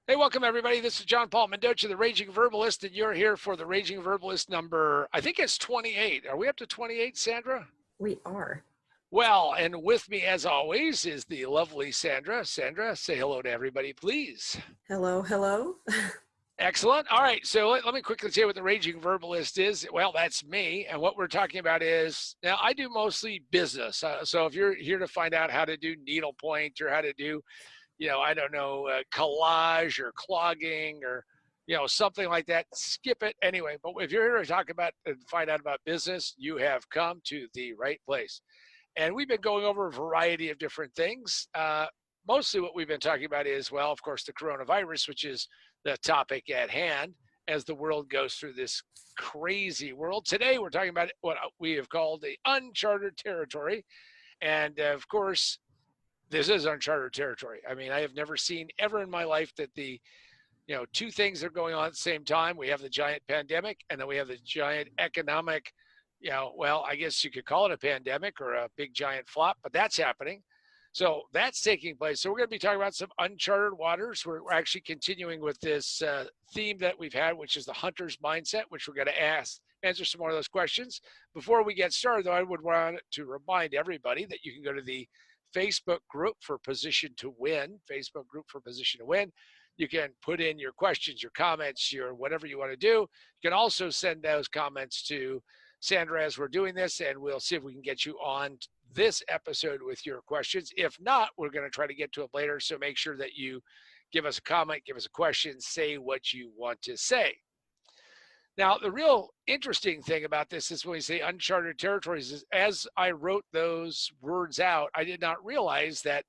Hey, welcome everybody. This is John Paul Mendoza, the Raging Verbalist, and you're here for the Raging Verbalist number, I think it's 28. Are we up to 28, Sandra? We are. Well, and with me as always is the lovely Sandra. Sandra, say hello to everybody, please. Hello, hello. Excellent. All right, so let me quickly say what the Raging Verbalist is. Well, that's me, and what we're talking about is, now I do mostly business. So if you're here to find out how to do needlepoint or how to do I don't know, collage or clogging or, something like that, skip it anyway. But if you're here to talk about and find out about business, you have come to the right place. And we've been going over a variety of different things. Mostly what we've been talking about is, well, of course, the coronavirus, which is the topic at hand as the world goes through this crazy world. Today, we're talking about what we have called the uncharted territory. And of course, this is uncharted territory. I mean, I have never seen ever in my life that two things are going on at the same time. We have the giant pandemic, and then we have the giant economic, well, I guess you could call it a pandemic or a big giant flop, but that's happening. So that's taking place. So we're going to be talking about some uncharted waters. We're actually continuing with this theme that we've had, which is the hunter's mindset, which we're going to answer some more of those questions. Before we get started, though, I would want to remind everybody that you can go to the Facebook group for Position to Win, Facebook group for Position to Win. You can put in your questions, your comments, your whatever you want to do. You can also send those comments to Sandra as we're doing this, and we'll see if we can get you on this episode with your questions. If not, we're going to try to get to it later. So make sure that you give us a comment, give us a question, say what you want to say. Now, the real interesting thing about this is when we say uncharted territories, is as I wrote those words out, I did not realize that,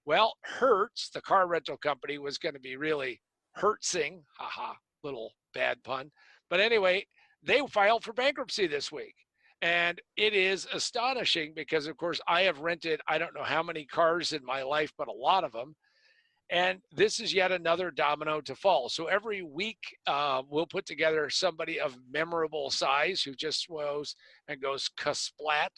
well, Hertz, the car rental company, was going to be really Hertzing, haha, little bad pun. But anyway, they filed for bankruptcy this week. And it is astonishing because, of course, I have rented, I don't know how many cars in my life, but a lot of them. And this is yet another domino to fall. So every week, we'll put together somebody of memorable size who just goes and goes kasplat.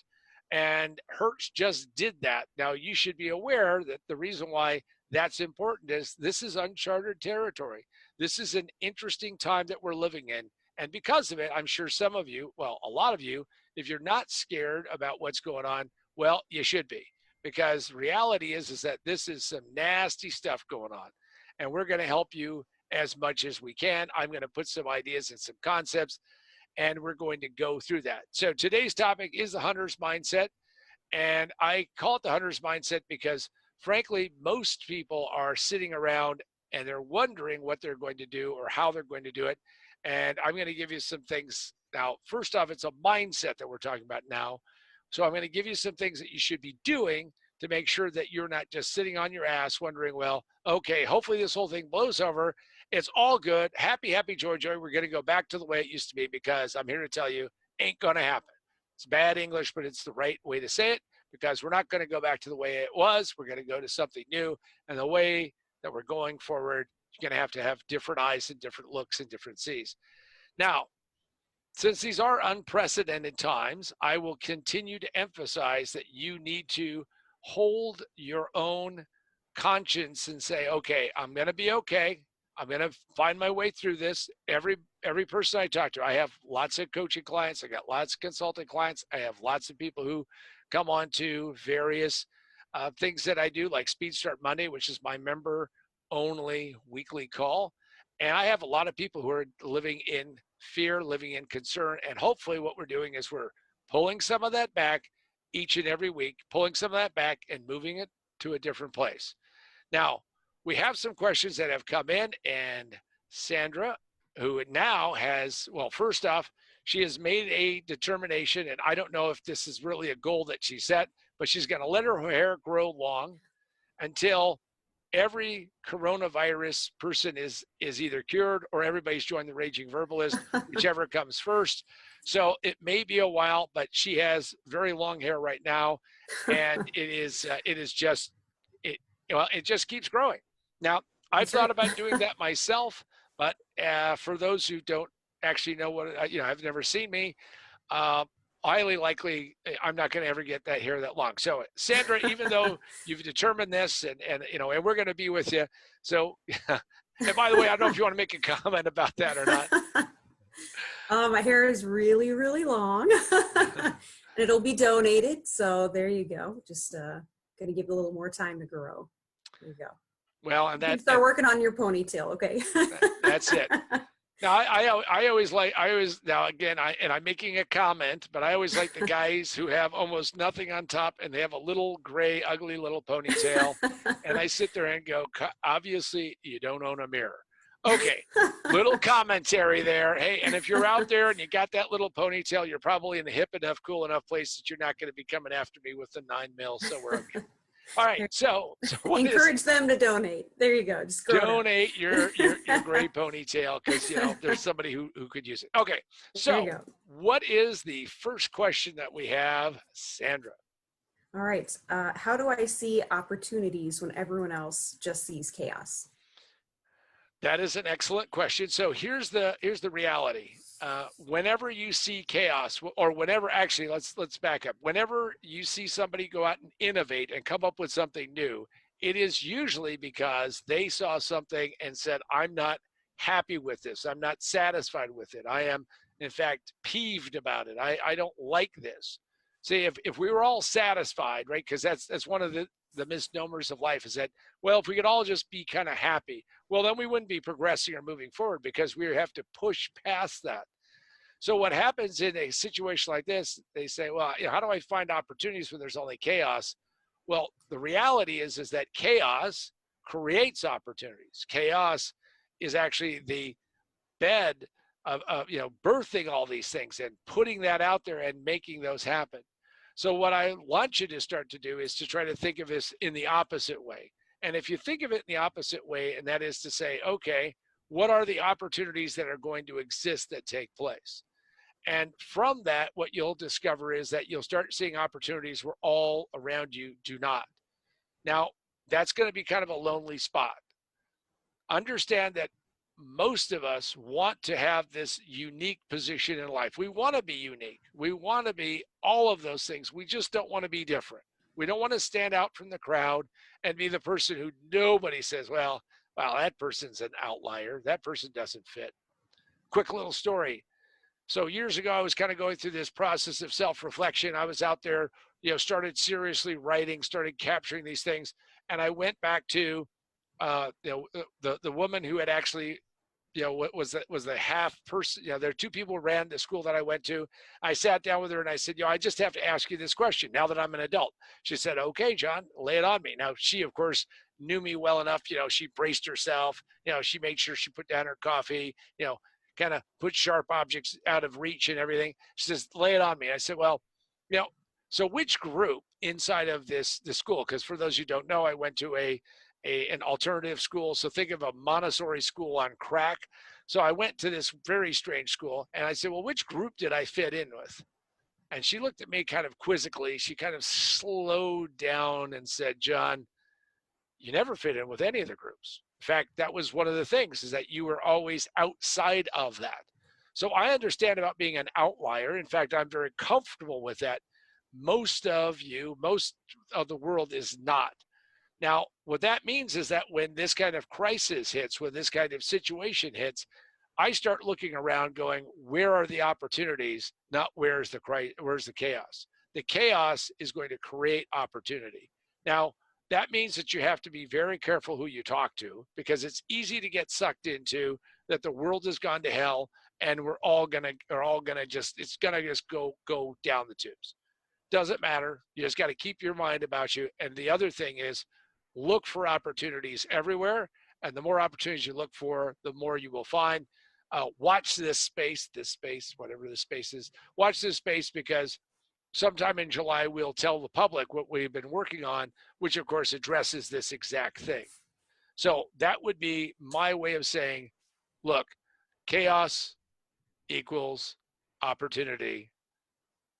And Hertz just did that. Now, you should be aware that the reason why that's important is this is uncharted territory. This is an interesting time that we're living in. And because of it, I'm sure some of you, well, a lot of you, if you're not scared about what's going on, well, you should be, because reality is that this is some nasty stuff going on, and we're going to help you as much as we can. I'm going to put some ideas and some concepts, and we're going to go through that. So today's topic is the hunter's mindset, and I call it the hunter's mindset because frankly, most people are sitting around and they're wondering what they're going to do or how they're going to do it. And I'm going to give you some things. Now, first off, it's a mindset that we're talking about now. So I'm going to give you some things that you should be doing to make sure that you're not just sitting on your ass wondering, well, okay, hopefully this whole thing blows over. It's all good. Happy, happy, joy, joy. We're going to go back to the way it used to be, because I'm here to tell you, ain't going to happen. It's bad English, but it's the right way to say it, because we're not going to go back to the way it was. We're going to go to something new. And the way that we're going forward, you're going to have different eyes and different looks and different sees. Now, since these are unprecedented times, I will continue to emphasize that you need to hold your own conscience and say, okay, I'm going to be okay. I'm going to find my way through this. Every person I talk to, I have lots of coaching clients. I got lots of consulting clients. I have lots of people who come on to various things that I do, like Speed Start Monday, which is my member only weekly call. And I have a lot of people who are living in fear, living in concern. And hopefully what we're doing is we're pulling some of that back each and every week, pulling some of that back and moving it to a different place. Now, we have some questions that have come in, and Sandra, who now has, well, first off, she has made a determination, and I don't know if this is really a goal that she set, but she's going to let her hair grow long until every coronavirus person is either cured or everybody's joined the Raging Verbalist, whichever comes first. So it may be a while, but she has very long hair right now, and it is just it just keeps growing. Now, I've thought about doing that myself, but for those who don't actually know what have never seen me, highly likely I'm not going to ever get that hair that long. So Sandra, even though you've determined this, and we're going to be with you, so And by the way, I don't know if you want to make a comment about that or not. My hair is really, really long. It'll be donated. So there you go. Just going to give it a little more time to grow. There you go. Well, and You can that start and working on your ponytail. Okay. that's it. Now, I always like, I always, now again, I'm making a comment, but I always like the guys who have almost nothing on top and they have a little gray, ugly little ponytail. And I sit there and go, obviously, you don't own a mirror. Okay, little commentary there. Hey, and if you're out there and you got that little ponytail, you're probably in a hip enough, cool enough place that you're not going to be coming after me with the 9mm, so we're okay. All right, so what Encourage them to donate. There you go. Just grow donate your gray ponytail because there's somebody who could use it. Okay, There you so go. what is the first question that we have, Sandra? All right. How do I see opportunities when everyone else just sees chaos? That is an excellent question. So here's the reality. Whenever you see chaos, or whenever, actually, let's back up. Whenever you see somebody go out and innovate and come up with something new, it is usually because they saw something and said, "I'm not happy with this. I'm not satisfied with it. I am, in fact, peeved about it. I don't like this." See, if we were all satisfied, right? Because that's one of the misnomers of life is that, well, if we could all just be kind of happy, well, then we wouldn't be progressing or moving forward because we have to push past that. So what happens in a situation like this, they say, well, how do I find opportunities when there's only chaos? Well, the reality is that chaos creates opportunities. Chaos is actually the bed of birthing all these things and putting that out there and making those happen. So what I want you to start to do is to try to think of this in the opposite way. And if you think of it in the opposite way, and that is to say, okay, what are the opportunities that are going to exist that take place? And from that, what you'll discover is that you'll start seeing opportunities where all around you do not. Now, that's going to be kind of a lonely spot. Understand that most of us want to have this unique position in life. We want to be unique. We want to be all of those things. We just don't want to be different. We don't want to stand out from the crowd and be the person who nobody says, well, wow, that person's an outlier. That person doesn't fit. Quick little story. So years ago, I was kind of going through this process of self-reflection. I was out there, started seriously writing, started capturing these things. And I went back to the woman who had actually was the half person. There are two people who ran the school that I went to. I sat down with her and I said, I just have to ask you this question now that I'm an adult. She said, okay, John, lay it on me. Now, she, of course, knew me well enough. She braced herself. She made sure she put down her coffee, kind of put sharp objects out of reach and everything. She says, lay it on me. I said, well, so which group inside of the school, because for those who don't know, I went to an alternative school. So think of a Montessori school on crack. So I went to this very strange school and I said, well, which group did I fit in with? And she looked at me kind of quizzically. She kind of slowed down and said, John, you never fit in with any of the groups. In fact, that was one of the things, is that you were always outside of that. So I understand about being an outlier. In fact, I'm very comfortable with that. Most of the world is not. Now, what that means is that when this kind of crisis hits, when this kind of situation hits, I start looking around going, where are the opportunities, not where's the chaos? The chaos is going to create opportunity. Now, that means that you have to be very careful who you talk to, because it's easy to get sucked into that the world has gone to hell and it's gonna just go down the tubes. Doesn't matter. You just got to keep your mind about you. And the other thing is, look for opportunities everywhere. And the more opportunities you look for, the more you will find. Watch this space, whatever this space is. Watch this space, because sometime in July, we'll tell the public what we've been working on, which of course addresses this exact thing. So that would be my way of saying, look, chaos equals opportunity,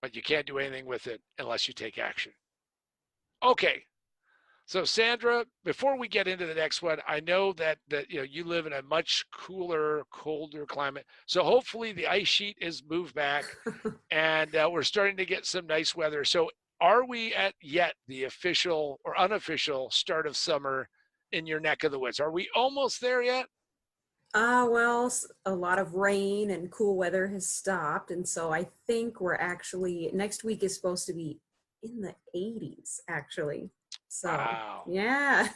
but you can't do anything with it unless you take action. Okay. So Sandra, before we get into the next one, I know that you live in a much cooler, colder climate. So hopefully the ice sheet is moved back and we're starting to get some nice weather. So are we at yet the official or unofficial start of summer in your neck of the woods? Are we almost there yet? Well, a lot of rain and cool weather has stopped, and so I think we're actually next week is supposed to be in the 80s, actually. So, Wow. yeah.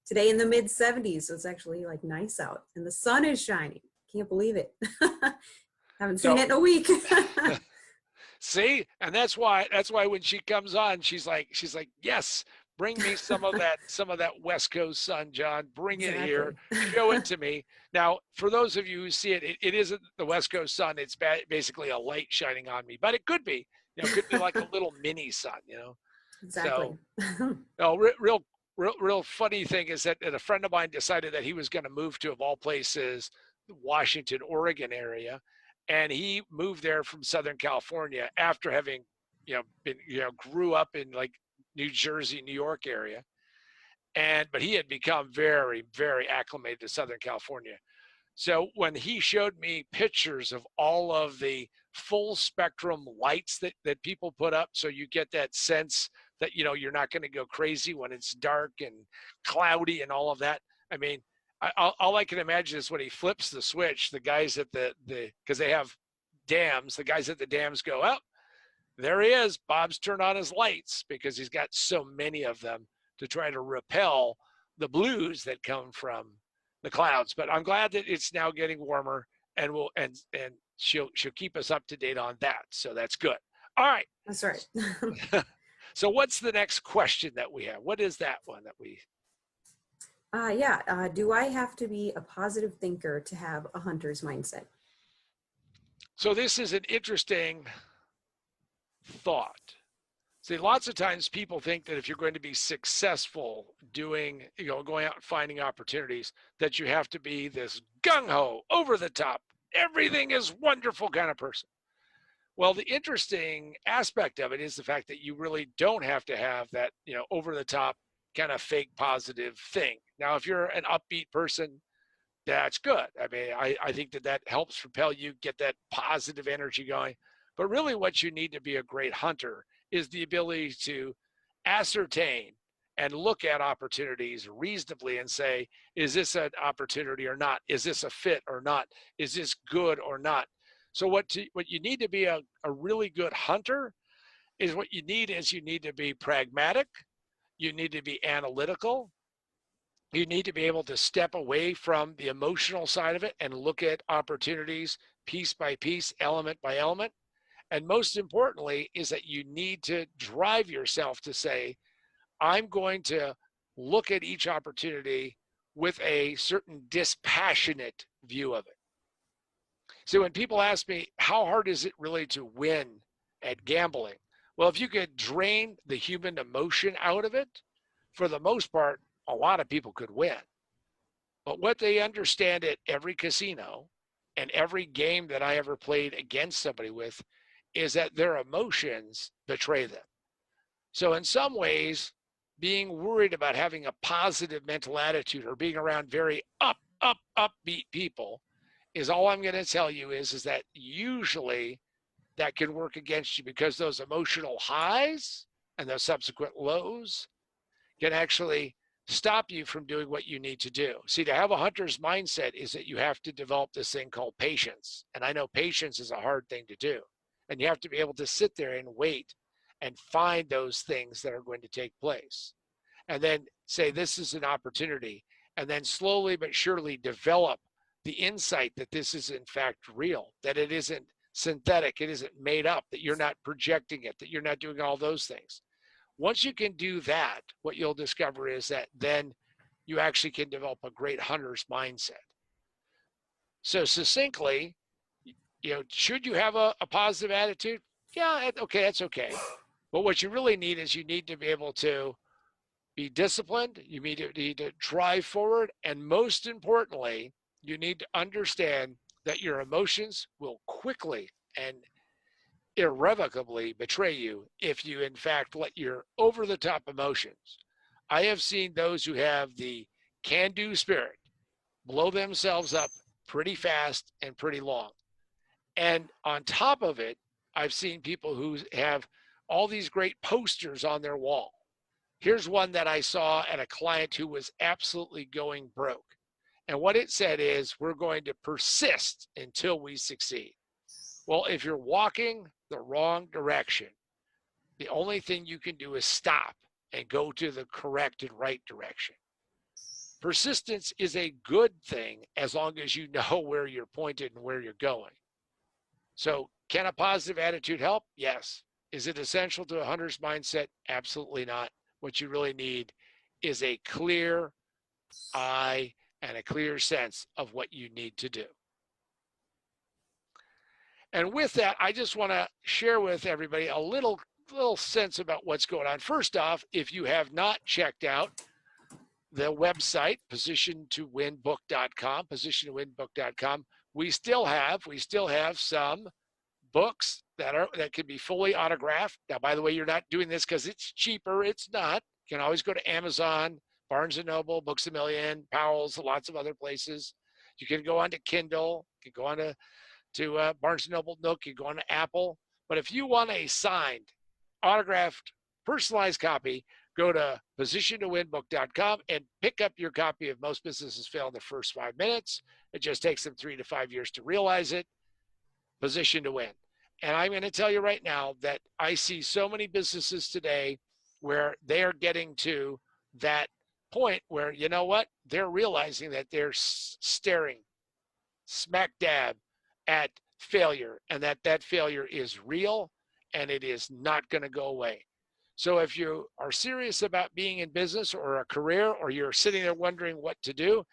Today in the mid 70s, so it's actually like nice out, and the sun is shining. Can't believe it. Haven't seen So it in a week. see, and that's why when she comes on, she's like, yes, bring me some of that West Coast sun, John. Bring it here. Exactly. Show it to me. Now, for those of you who see it, it isn't the West Coast sun. It's basically a light shining on me, but it could be. It could be like a little mini sun. Exactly. So, no, real funny thing is that a friend of mine decided that he was going to move to, of all places, Washington, Oregon area, and he moved there from Southern California after having, been, grew up in like New Jersey, New York area, but he had become very, very acclimated to Southern California. So when he showed me pictures of all of the full spectrum lights that people put up, so you get that sense that you're not going to go crazy when it's dark and cloudy and all of that. I mean, all I can imagine is when he flips the switch, the guys at the because they have dams, the guys at the dams go, oh, there he is. Bob's turned on his lights because he's got so many of them to try to repel the blues that come from the clouds. But I'm glad that it's now getting warmer, and she'll keep us up to date on that. So that's good. All right. That's right. So what's the next question that we have? What is that one that we? Yeah. Do I have to be a positive thinker to have a hunter's mindset? So this is an interesting thought. See, lots of times people think that if you're going to be successful doing, going out and finding opportunities, that you have to be this gung ho, over the top, everything is wonderful kind of person. Well, the interesting aspect of it is the fact that you really don't have to have that, over the top kind of fake positive thing. Now, if you're an upbeat person, that's good. I mean, I think that helps propel you, get that positive energy going. But really, what you need to be a great hunter is the ability to ascertain and look at opportunities reasonably and say, is this an opportunity or not? Is this a fit or not? Is this good or not? So what you need to be a really good hunter is you need to be pragmatic. You need to be analytical. You need to be able to step away from the emotional side of it and look at opportunities piece by piece, element by element. And most importantly, is that you need to drive yourself to say, I'm going to look at each opportunity with a certain dispassionate view of it. So when people ask me, how hard is it really to win at gambling? Well, if you could drain the human emotion out of it, for the most part, a lot of people could win. But what they understand at every casino and every game that I ever played against somebody with is that their emotions betray them. So in some ways, being worried about having a positive mental attitude or being around very upbeat people is all I'm going to tell you is that usually that can work against you because those emotional highs and those subsequent lows can actually stop you from doing what you need to do. See, to have a hunter's mindset is that you have to develop this thing called patience. And I know patience is a hard thing to do. And you have to be able to sit there and wait and find those things that are going to take place. And then say, this is an opportunity. And then slowly but surely develop the insight that this is in fact real, that it isn't synthetic, it isn't made up, that you're not projecting it, that you're not doing all those things. Once you can do that, what you'll discover is that then you actually can develop a great hunter's mindset. So succinctly, should you have a positive attitude? Yeah, okay, that's okay. But what you really need is you need to be able to be disciplined. You need to drive forward. And most importantly, you need to understand that your emotions will quickly and irrevocably betray you if you, in fact, let your over the top emotions. I have seen those who have the can do spirit blow themselves up pretty fast and pretty long. And on top of it, I've seen people who have all these great posters on their wall. Here's one that I saw at a client who was absolutely going broke. And what it said is, we're going to persist until we succeed. Well, if you're walking the wrong direction, the only thing you can do is stop and go to the correct and right direction. Persistence is a good thing as long as you know where you're pointed and where you're going. So, can a positive attitude help? Yes. Is it essential to a hunter's mindset? Absolutely not. What you really need is a clear eye and a clear sense of what you need to do. And with that, I just want to share with everybody a little sense about what's going on. First off, if you have not checked out the website, positiontowinbook.com, we still have some books that can be fully autographed. Now, by the way, you're not doing this because it's cheaper. It's not. You can always go to Amazon, Barnes & Noble, Books A Million, Powell's, lots of other places. You can go on to Kindle. You can go on to Barnes & Noble Nook. You can go on to Apple. But if you want a signed, autographed, personalized copy, go to positiontowinbook.com and pick up your copy of Most Businesses Fail in the First 5 Minutes. It just takes them 3 to 5 years to realize it. Position to win. And I'm going to tell you right now that I see so many businesses today where they are getting to that point where, you know what, they're realizing that they're staring smack dab at failure, and that failure is real and it is not going to go away. So if you are serious about being in business or a career, or you're sitting there wondering what to do,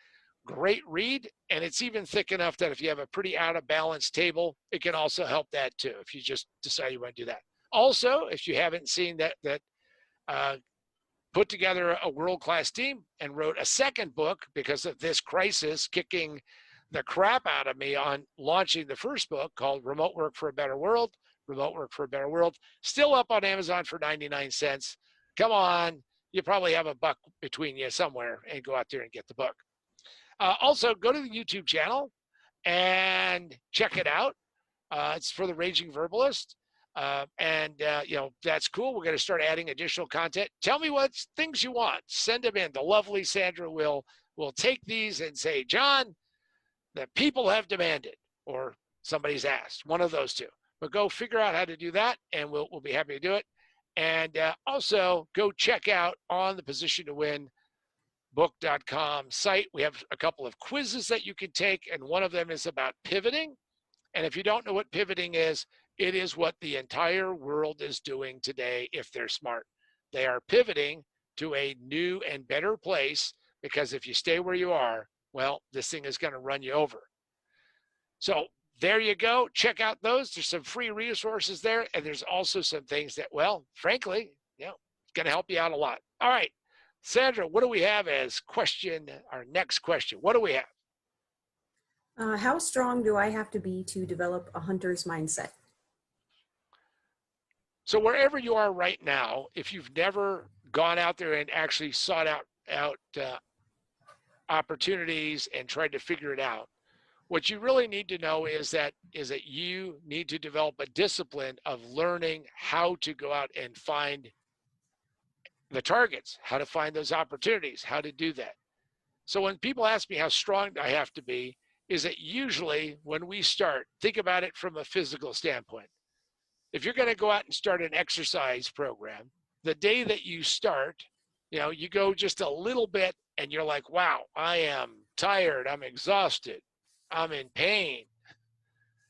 great read. And it's even thick enough that if you have a pretty out of balance table, it can also help that too, if you just decide you want to do that. Also, if you haven't seen that put together a world-class team and wrote a second book because of this crisis kicking the crap out of me on launching the first book, called Remote Work for a Better World. Remote Work for a Better World, still up on Amazon for 99 cents. Come on, you probably have a buck between you somewhere, and go out there and get the book. Also, go to the YouTube channel and check it out. It's for the Raging Verbalist. That's cool. We're going to start adding additional content. Tell me what things you want. Send them in. The lovely Sandra will take these and say, John, the people have demanded, or somebody's asked, one of those two. But go figure out how to do that, and we'll be happy to do it. And also go check out on the Position to Win book.com site. We have a couple of quizzes that you can take, and one of them is about pivoting. And if you don't know what pivoting is, it is what the entire world is doing today if they're smart. They are pivoting to a new and better place, because if you stay where you are, well, this thing is going to run you over. So there you go. Check out those. There's some free resources there, and there's also some things that, well, frankly, it's going to help you out a lot. All right, Sandra, what do we have as our next question? What do we have? How strong do I have to be to develop a hunter's mindset? So wherever you are right now, if you've never gone out there and actually sought out opportunities and tried to figure it out, what you really need to know is that you need to develop a discipline of learning how to go out and find the targets, how to find those opportunities, how to do that. So when people ask me how strong I have to be, is that usually when we start, think about it from a physical standpoint. If you're going to go out and start an exercise program, the day that you start, you go just a little bit and you're like, wow, I am tired, I'm exhausted, I'm in pain.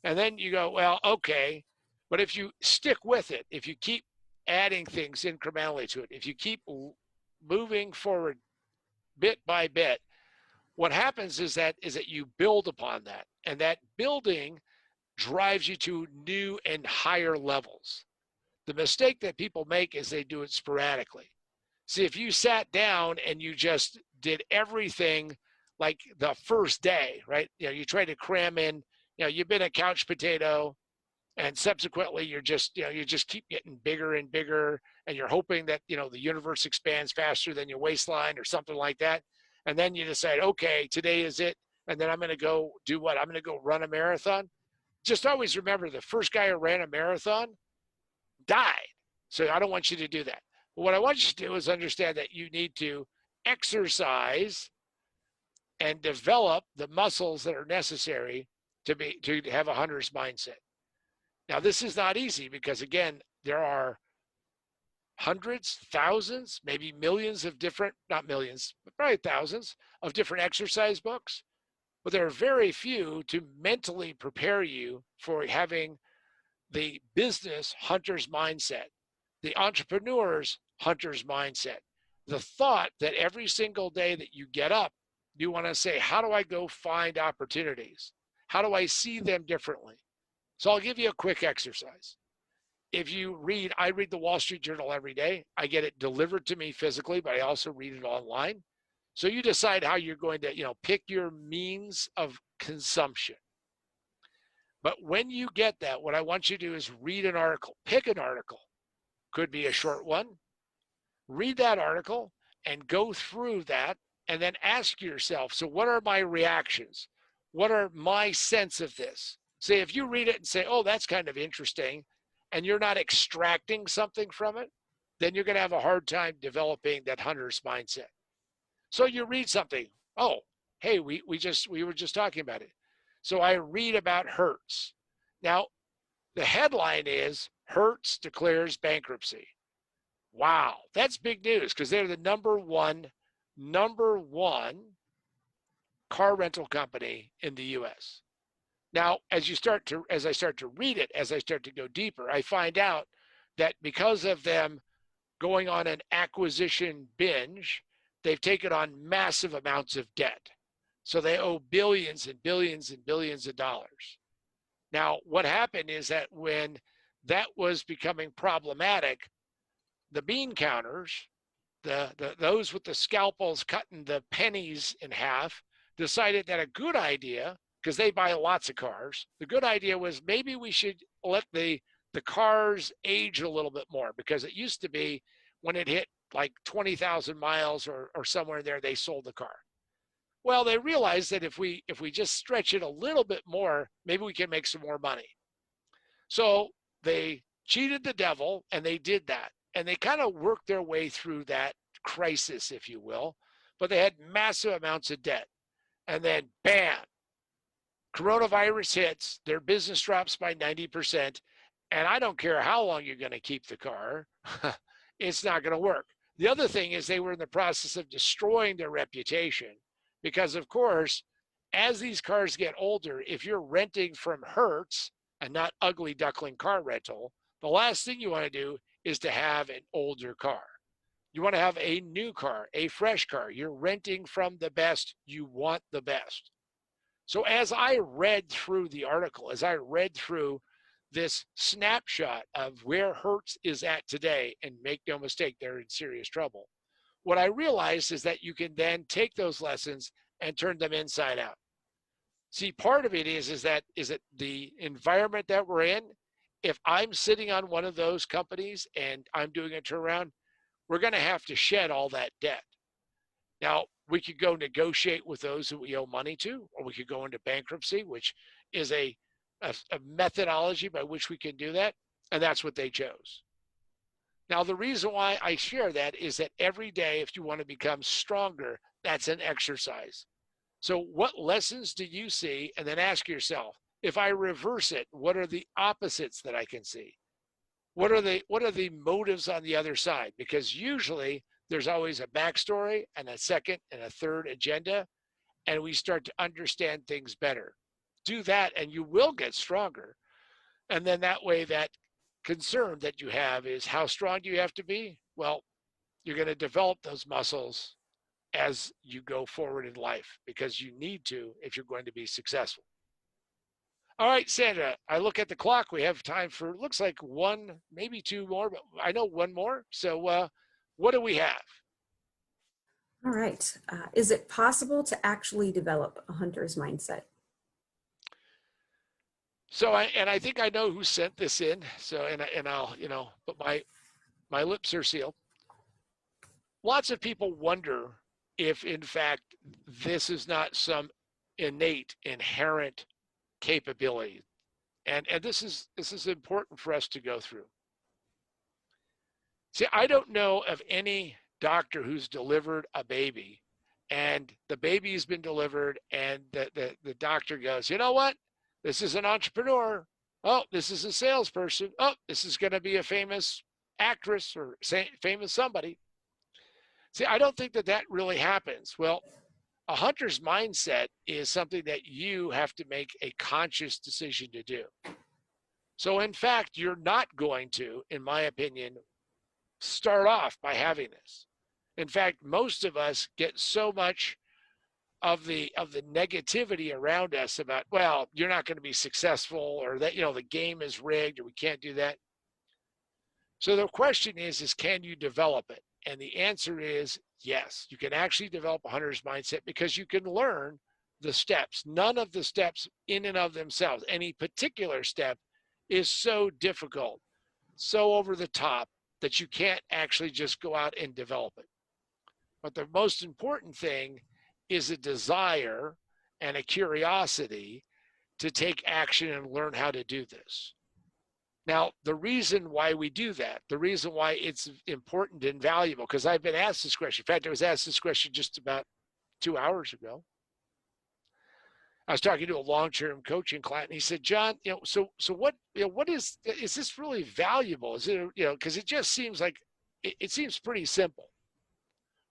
And then you go, well, okay. But if you stick with it, if you keep adding things incrementally to it, if you keep moving forward bit by bit, what happens is that you build upon that. And that building drives you to new and higher levels. The mistake that people make is they do it sporadically. See, if you sat down and you just did everything like the first day, right? You try to cram in, you've been a couch potato, and subsequently you just keep getting bigger and bigger, and you're hoping that, the universe expands faster than your waistline or something like that. And then you decide, okay, today is it. And then I'm going to go do what? I'm going to go run a marathon. Just always remember, the first guy who ran a marathon died. So I don't want you to do that. But what I want you to do is understand that you need to exercise and develop the muscles that are necessary to have a hunter's mindset. Now, this is not easy because, again, there are hundreds, thousands, maybe millions of different, not millions, but probably thousands of different exercise books. But there are very few to mentally prepare you for having the business hunter's mindset, the entrepreneur's hunter's mindset, the thought that every single day that you get up, you want to say, how do I go find opportunities? How do I see them differently? So I'll give you a quick exercise. If you read, I read the Wall Street Journal every day. I get it delivered to me physically, but I also read it online. So you decide how you're going to, pick your means of consumption. But when you get that, what I want you to do is read an article. Pick an article. Could be a short one. Read that article and go through that and then ask yourself, so what are my reactions? What are my sense of this? Say, if you read it and say, oh, that's kind of interesting, and you're not extracting something from it, then you're going to have a hard time developing that hunter's mindset. So you read something. Oh, hey, we were just talking about it. So I read about Hertz. Now, the headline is Hertz declares bankruptcy. Wow, that's big news because they're the number one car rental company in the US. Now, as I start to read it, as I start to go deeper, I find out that because of them going on an acquisition binge, they've taken on massive amounts of debt. So they owe billions and billions and billions of dollars. Now, what happened is that when that was becoming problematic, the bean counters, those with the scalpels cutting the pennies in half, decided that a good idea, because they buy lots of cars, the good idea was maybe we should let the cars age a little bit more, because it used to be when it hit like 20,000 miles or somewhere there, they sold the car. Well, they realized that if we just stretch it a little bit more, maybe we can make some more money. So they cheated the devil, and they did that. And they kind of worked their way through that crisis, if you will, but they had massive amounts of debt. And then, bam, coronavirus hits, their business drops by 90%. And I don't care how long you're going to keep the car, it's not going to work. The other thing is they were in the process of destroying their reputation because, of course, as these cars get older, if you're renting from Hertz and not Ugly Duckling Car Rental, the last thing you want to do is to have an older car. You want to have a new car, a fresh car. You're renting from the best. You want the best. So as I read through the article, as I read through this snapshot of where Hertz is at today, and make no mistake, they're in serious trouble, what I realized is that you can then take those lessons and turn them inside out. See, part of it is that the environment that we're in. If I'm sitting on one of those companies and I'm doing a turnaround, we're going to have to shed all that debt. Now, we could go negotiate with those who we owe money to, or we could go into bankruptcy, which is a methodology by which we can do that, and that's what they chose. Now, the reason why I share that is that every day, if you want to become stronger, that's an exercise. So what lessons do you see? And then ask yourself, if I reverse it, what are the opposites that I can see? What are the motives on the other side? Because usually there's always a backstory and a second and a third agenda, and we start to understand things better. Do that and you will get stronger. And then that way, that concern that you have is, how strong do you have to be? Well, you're going to develop those muscles as you go forward in life, because you need to if you're going to be successful. All right, Sandra, I look at the clock. We have time for, looks like one, maybe two more, but I know one more. So what do we have? All right. Is it possible to actually develop a hunter's mindset? So I think I know who sent this in. So and I'll but my lips are sealed. Lots of people wonder if in fact this is not some innate, inherent capability, and this is important for us to go through. See, I don't know of any doctor who's delivered a baby and the baby has been delivered, and the doctor goes, you know what? This is an entrepreneur. Oh, this is a salesperson. Oh, this is going to be a famous actress or famous somebody. See, I don't think that that really happens. Well, a hunter's mindset is something that you have to make a conscious decision to do. So, in fact, you're not going to, in my opinion, start off by having this. In fact, most of us get so much of the negativity around us about, well, you're not going to be successful, or that, the game is rigged, or we can't do that. So the question is can you develop it? And the answer is yes. You can actually develop a hunter's mindset because you can learn the steps. None of the steps in and of themselves, any particular step, is so difficult, so over the top, that you can't actually just go out and develop it. But the most important thing is a desire and a curiosity to take action and learn how to do this. Now, the reason why we do that, the reason why it's important and valuable, because I've been asked this question. In fact, I was asked this question just about 2 hours ago. I was talking to a long-term coaching client, and he said, "John, so what, what is this really valuable? Is it, because it just seems like it seems pretty simple."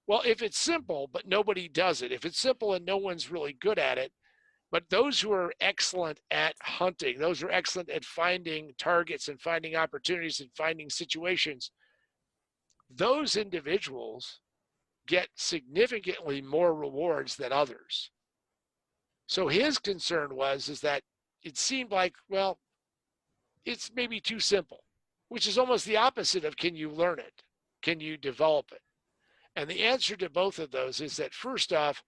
Well, if it's simple, but nobody does it, if it's simple and no one's really good at it, but those who are excellent at hunting, those who are excellent at finding targets and finding opportunities and finding situations, those individuals get significantly more rewards than others. So his concern is that it seemed like, well, it's maybe too simple, which is almost the opposite of can you learn it? Can you develop it? And the answer to both of those is that, first off,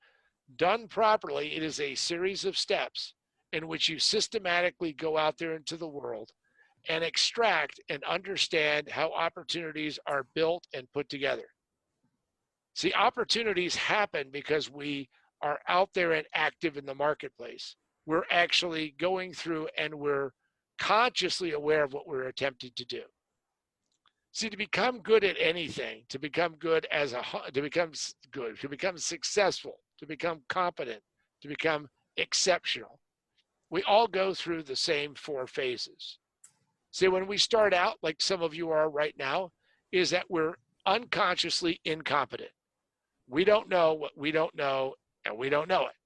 done properly, it is a series of steps in which you systematically go out there into the world and extract and understand how opportunities are built and put together. See, opportunities happen because we are out there and active in the marketplace. We're actually going through and we're consciously aware of what we're attempting to do. See, to become good at anything, to become good to become good, to become successful, to become competent, to become exceptional, we all go through the same 4 phases. See, when we start out, like some of you are right now, is that we're unconsciously incompetent. We don't know what we don't know, and we don't know it.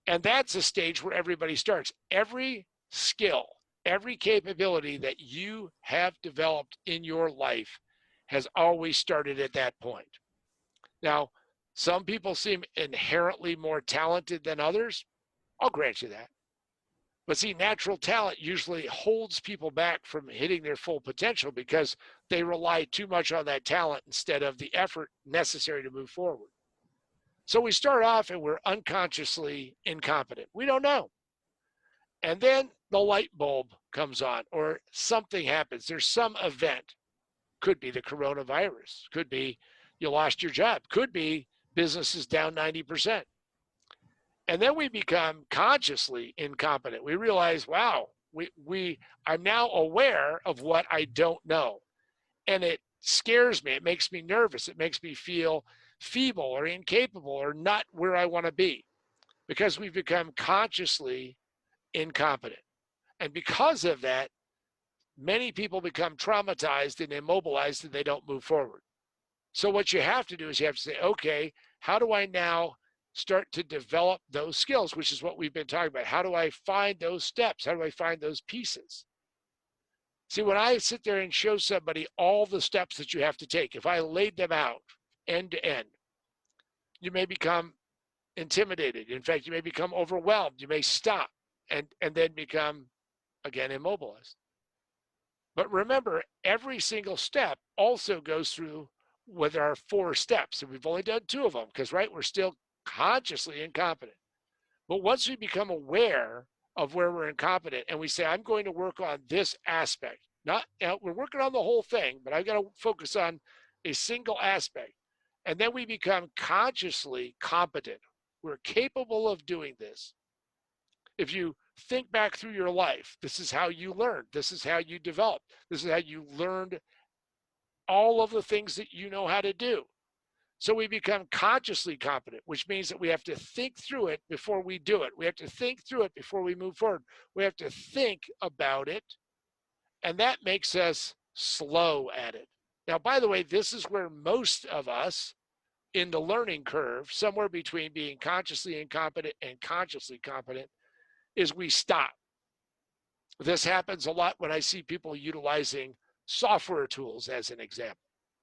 And that's a stage where everybody starts. Every skill, every capability that you have developed in your life has always started at that point. Now, some people seem inherently more talented than others. I'll grant you that. But see, natural talent usually holds people back from hitting their full potential because they rely too much on that talent instead of the effort necessary to move forward. So we start off and we're unconsciously incompetent. We don't know. And then the light bulb comes on or something happens. There's some event. Could be the coronavirus. Could be you lost your job. Could be business is down 90%. And then we become consciously incompetent. We realize, wow, I'm now aware of what I don't know. And it scares me. It makes me nervous. It makes me feel feeble or incapable or not where I want to be because we've become consciously incompetent. And because of that, many people become traumatized and immobilized and they don't move forward. So what you have to do is you have to say, okay, how do I now start to develop those skills, which is what we've been talking about. How do I find those steps? How do I find those pieces? See, when I sit there and show somebody all the steps that you have to take, if I laid them out end to end, you may become intimidated. In fact, you may become overwhelmed. You may stop and then become, again, immobilized. But remember, every single step also goes through with our 4 steps. And we've only done 2 of them because, right, we're still consciously incompetent. But once we become aware of where we're incompetent and we say, I'm going to work on this aspect, we're working on the whole thing, but I've got to focus on a single aspect. And then we become consciously competent. We're capable of doing this. If you think back through your life, this is how you learned. This is how you developed. This is how you learned all of the things that you know how to do. So we become consciously competent, which means that we have to think through it before we do it. We have to think through it before we move forward. We have to think about it, and that makes us slow at it. Now, by the way, this is where most of us in the learning curve, somewhere between being consciously incompetent and consciously competent, is we stop. This happens a lot when I see people utilizing software tools as an example.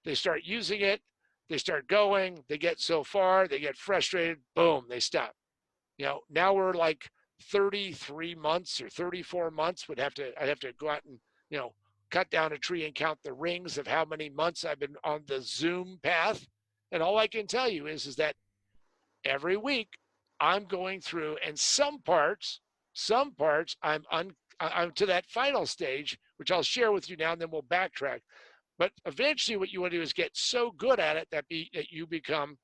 They start using it, they start going, they get so far, they get frustrated, boom, they stop. Now we're like 33 months or 34 months. I'd have to go out and, cut down a tree and count the rings of how many months I've been on the Zoom path. And all I can tell you is that every week I'm going through, and some parts I'm to that final stage, which I'll share with you now, and then we'll backtrack. But eventually, what you want to do is get so good at it that you become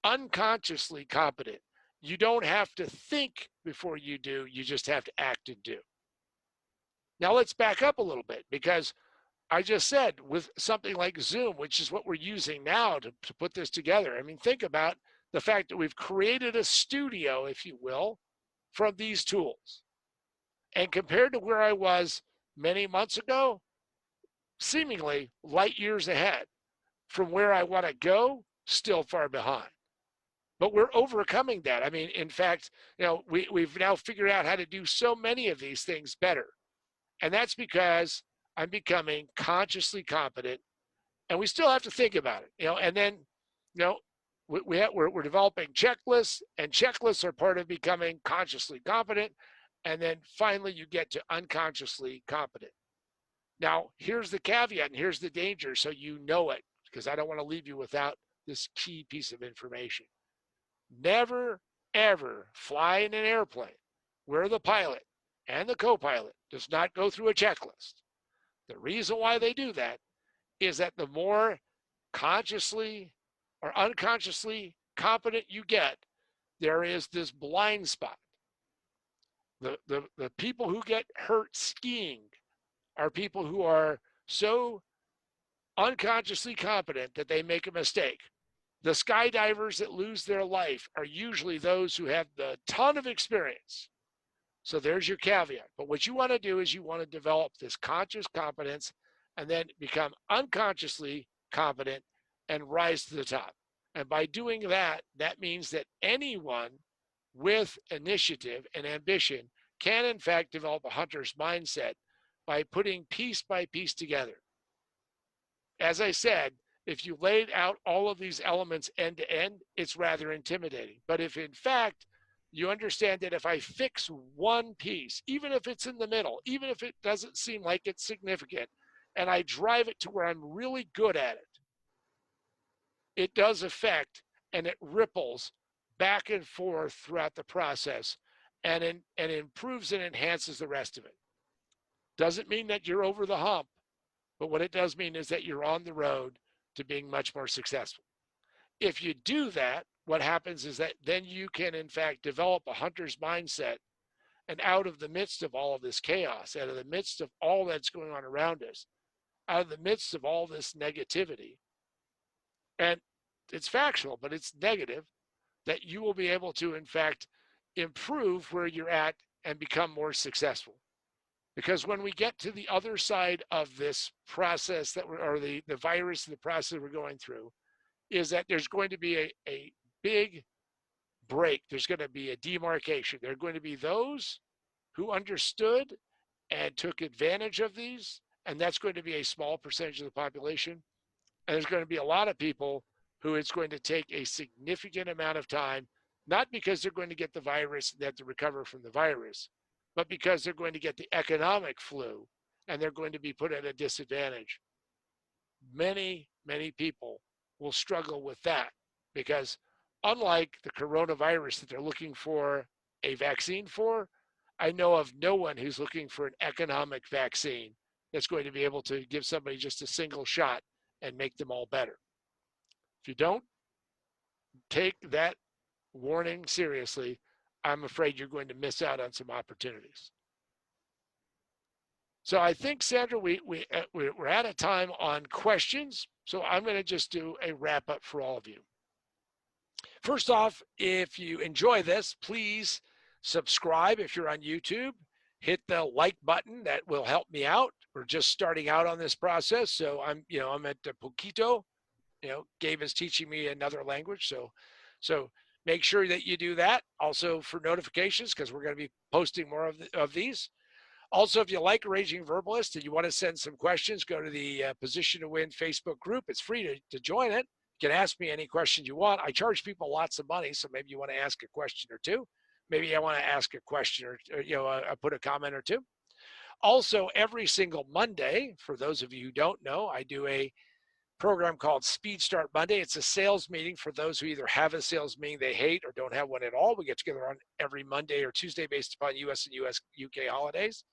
unconsciously competent. You don't have to think before you do; you just have to act and do. Now let's back up a little bit, because I just said with something like Zoom, which is what we're using now to put this together. I mean, think about the fact that we've created a studio, if you will, from these tools. And compared to where I was many months ago, seemingly light years ahead. From where I want to go, still far behind. But we're overcoming that. I mean, in fact, we've now figured out how to do so many of these things better. And that's because I'm becoming consciously competent, and we still have to think about it, and then, we're developing checklists, and checklists are part of becoming consciously competent. And then finally, you get to unconsciously competent. Now, here's the caveat and here's the danger, so you know it, because I don't want to leave you without this key piece of information. Never, ever fly in an airplane where the pilot and the co-pilot does not go through a checklist. The reason why they do that is that the more consciously or unconsciously competent you get, there is this blind spot. The people who get hurt skiing are people who are so unconsciously competent that they make a mistake. The skydivers that lose their life are usually those who have the ton of experience. So there's your caveat. But what you want to do is you want to develop this conscious competence and then become unconsciously competent and rise to the top. And by doing that, that means that anyone with initiative and ambition can, in fact, develop a hunter's mindset by putting piece by piece together. As I said, if you laid out all of these elements end to end, it's rather intimidating. But if, in fact, you understand that if I fix one piece, even if it's in the middle, even if it doesn't seem like it's significant, and I drive it to where I'm really good at it, it does affect and it ripples back and forth throughout the process, and improves and enhances the rest of it. Doesn't mean that you're over the hump, but what it does mean is that you're on the road to being much more successful. If you do that, what happens is that then you can, in fact, develop a hunter's mindset, and out of the midst of all of this chaos, out of the midst of all that's going on around us, out of the midst of all this negativity, and it's factual, but it's negative, that you will be able to, in fact, improve where you're at and become more successful. Because when we get to the other side of this process or the virus, the process we're going through, is that there's going to be a big break. There's going to be a demarcation. There are going to be those who understood and took advantage of these, and that's going to be a small percentage of the population. And there's going to be a lot of people who it's going to take a significant amount of time, not because they're going to get the virus and they have to recover from the virus, but because they're going to get the economic flu and they're going to be put at a disadvantage. Many, many people will struggle with that because, unlike the coronavirus that they're looking for a vaccine for, I know of no one who's looking for an economic vaccine that's going to be able to give somebody just a single shot and make them all better. If you don't take that warning seriously, I'm afraid you're going to miss out on some opportunities. So I think, Sandra, we're out of time on questions. So I'm going to just do a wrap up for all of you. First off, if you enjoy this, please subscribe if you're on YouTube. Hit the like button. That will help me out. We're just starting out on this process. So I'm at Poquito. Gabe is teaching me another language. So make sure that you do that. Also for notifications, because we're going to be posting more of these. Also, if you like Raging Verbalist and you want to send some questions, go to the Position to Win Facebook group. It's free to join it. You can ask me any questions you want. I charge people lots of money, so maybe you want to ask a question or two. Maybe I want to ask a question or put a comment or two. Also, every single Monday, for those of you who don't know, I do a program called Speed Start Monday. It's a sales meeting for those who either have a sales meeting they hate or don't have one at all. We get together on every Monday or Tuesday based upon US and UK holidays.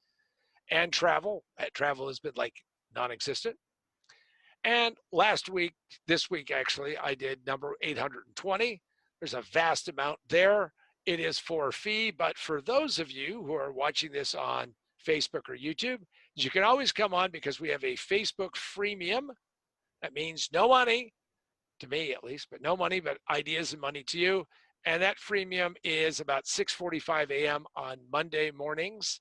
And travel. Travel has been like non-existent. And this week actually, I did number 820. There's a vast amount there. It is for a fee, but for those of you who are watching this on Facebook or YouTube, you can always come on because we have a Facebook freemium. That means no money, to me at least, but no money, but ideas and money to you. And that freemium is about 6:45 a.m. on Monday mornings.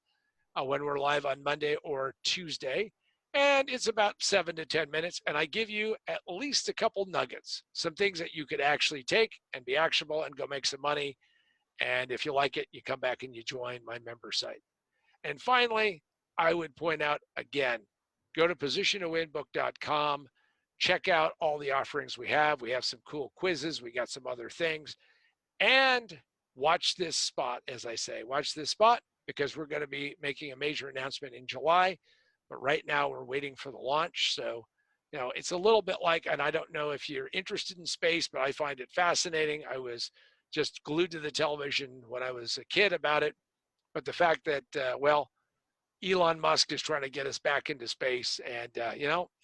When we're live on Monday or Tuesday. And it's about 7 to 10 minutes. And I give you at least a couple nuggets, some things that you could actually take and be actionable and go make some money. And if you like it, you come back and you join my member site. And finally, I would point out again, go to positiontowinbook.com, check out all the offerings we have. We have some cool quizzes. We got some other things. And watch this spot, as I say, watch this spot because we're going to be making a major announcement in July. But right now we're waiting for the launch. So, it's a little bit like, and I don't know if you're interested in space, but I find it fascinating. I was just glued to the television when I was a kid about it. But the fact that, Elon Musk is trying to get us back into space. And,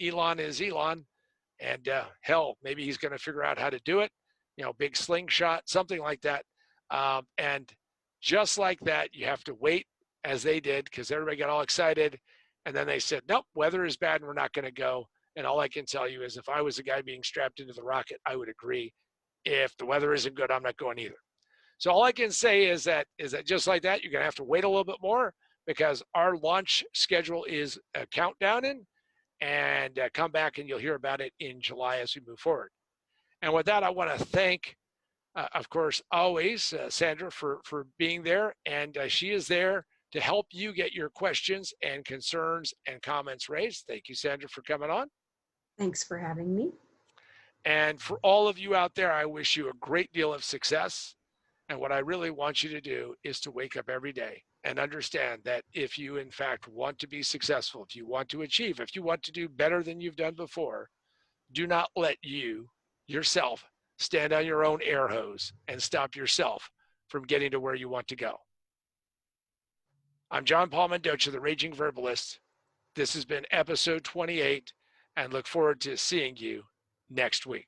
Elon is Elon. And hell, maybe he's going to figure out how to do it. Big slingshot, something like that. And just like that, you have to wait as they did because everybody got all excited. And then they said, nope, weather is bad and we're not going to go. And all I can tell you is if I was the guy being strapped into the rocket, I would agree. If the weather isn't good, I'm not going either. So all I can say is that just like that, you're going to have to wait a little bit more because our launch schedule is a countdown in and come back and you'll hear about it in July as we move forward. And with that, I want to thank, of course, always Sandra for being there. And she is there to help you get your questions and concerns and comments raised. Thank you, Sandra, for coming on. Thanks for having me. And for all of you out there, I wish you a great deal of success. And what I really want you to do is to wake up every day and understand that if you, in fact, want to be successful, if you want to achieve, if you want to do better than you've done before, do not let yourself, stand on your own air hose and stop yourself from getting to where you want to go. I'm John Paul Mendoza, the Raging Verbalist. This has been episode 28, and look forward to seeing you next week.